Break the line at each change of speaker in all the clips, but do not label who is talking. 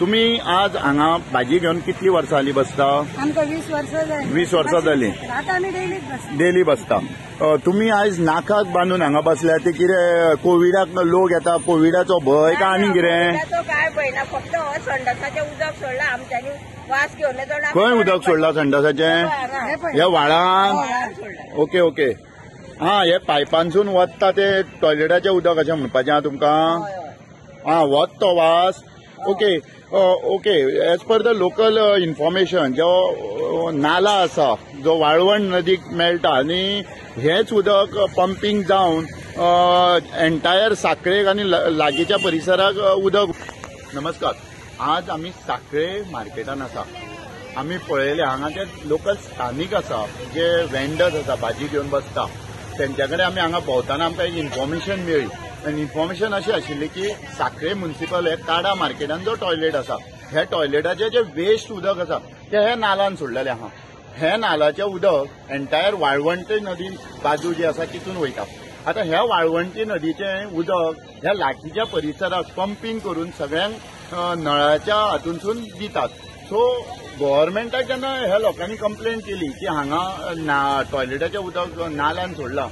तुम्ही आज हांगा भाजी घेवन कितली वर्सां जाली बसता?
आमकां 20 वर्सां जाली.
20 वर्सां जाली.
आता आमी डेलीच बसता.
डेली बसता. तुम्ही आज नाकाक बांदून हांगा बसल्या ते कितें कोविडाक लोक येता कोविडाचो भंय काय आनी कितें?
काय पळयना फक्त संडासाचें उदक सोडला आमच्यांनी वास घेवन येता.
खंय उदक सोडला संडासाचें? ह्या व्हाळान? Okay okay. हा हे पायपांसून वता ते टॉयलेटाचें उदक अशें म्हणपाचें हा तुमकां? हा वत तो वास. Okay okay. As per the local information जो नाला आसा जो वाळवंट नदीक मेळटा आनी हेच उदक पंपिंग जावन एंटायर साखळेक आनी लागींच्या परिसराक उदक. नमस्कार. आज आमी साखळे मार्केटान आसा. आमी पळयले हांगा जे लोकल स्थानीक आसा जे वेंडर्स आसा भाजी घेवन बसता तेंच्या कडेन आमी हांगा भोंवताना आमकां एक इन्फॉर्मेशन मेळ्ळी. आनी इन्फॉर्मेशन अशी आशिल्ली की साखळे म्युनिसिपल हे काडा मार्केटान जो टॉयलेट आसा ह्या टॉयलेटाचे जे वेस्ट उदक आसा ते हे नालान सोडलेले आहा. हे नालाचें उदक एंटायर वाळवंटी नदी बाजू जी आसा तितून वयता. आता ह्या वाळवंटी नदीचें उदक ह्या लागींच्या परिसराक पंपिंग करून सगळ्यांक नळाच्या हातूंतसून दितात. सो गव्हर्मेंटाक जेन्ना ह्या लोकांनी कंप्लेंट केली की हांगा टॉयलेटाचें उदक नाल्यान सोडलां,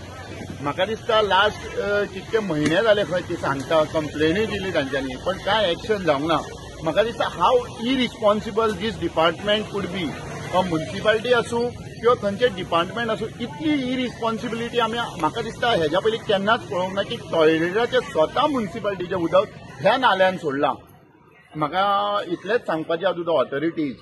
म्हाका दिसता लास्ट कितके म्हयने जाले खंय ती सांगता कंप्लेनूय दिली तांच्यांनी पण काय एक्शन जावंक ना. म्हाका दिसता हाव irresponsible these department could be. Municipality आसूं किंवा खंयचे डिपार्टमेंट आसूं इतली इरिस्पॉन्सिबिलिटी आमी म्हाका दिसता हेज्या पयलीं केन्नाच पळोवंक ना की टॉयलेटाचें स्वता म्युनिसिपालिटीचें उदक ह्या नाल्यान सोडलां. म्हाका इतलेंच सांगपाचें आसा टू द ऑथॉरिटीज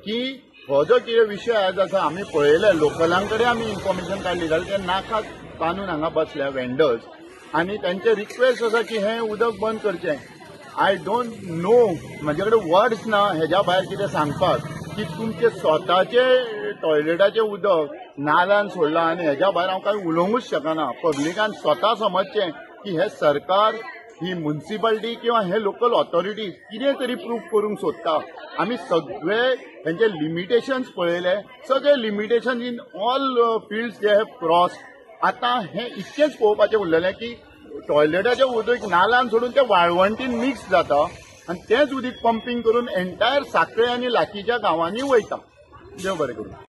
की हो जो कितें विशय आज आसा आमी पळयले लोकलां कडेन आमी इन्फॉर्मेशन काडली जाल्यार ते नाकाक बांदून हांगा बसल्या वेंडर्स आनी तांचे रिक्वेस्ट आसा की हें उदक बंद करचें. आय डोंट नो म्हाजे कडेन वर्ड्स ना हेज्या भायर कितें सांगपाक की तुमचे स्वताचे टॉयलेटाचें उदक नाल्यान सोडलां आनी हेज्या भायर हांव कांय उलोवंकूच शकना. पब्लिकान स्वता समजचें की हे सरकार ही म्युनिसिपालिटी किंवा हे लोकल ऑथॉरिटीज कितें तरी प्रूफ करूंक सोदता. आमी सगळे हेंचे लिमिटेशन्स पळयले. सगळे लिमिटेशन इन ऑल फिल्ड्स जे हॅव क्रॉस. आतां हें इतकेंच पळोवपाचें उरलेलें की टॉयलेटाचें उदक नाल्यान सोडून तें वाळवंटीन मिक्स जाता आनी तेंच उदक पंपिंग करून एंटायर साखळे आनी लागींच्या गांवांनी वयता. देव बरें करूं.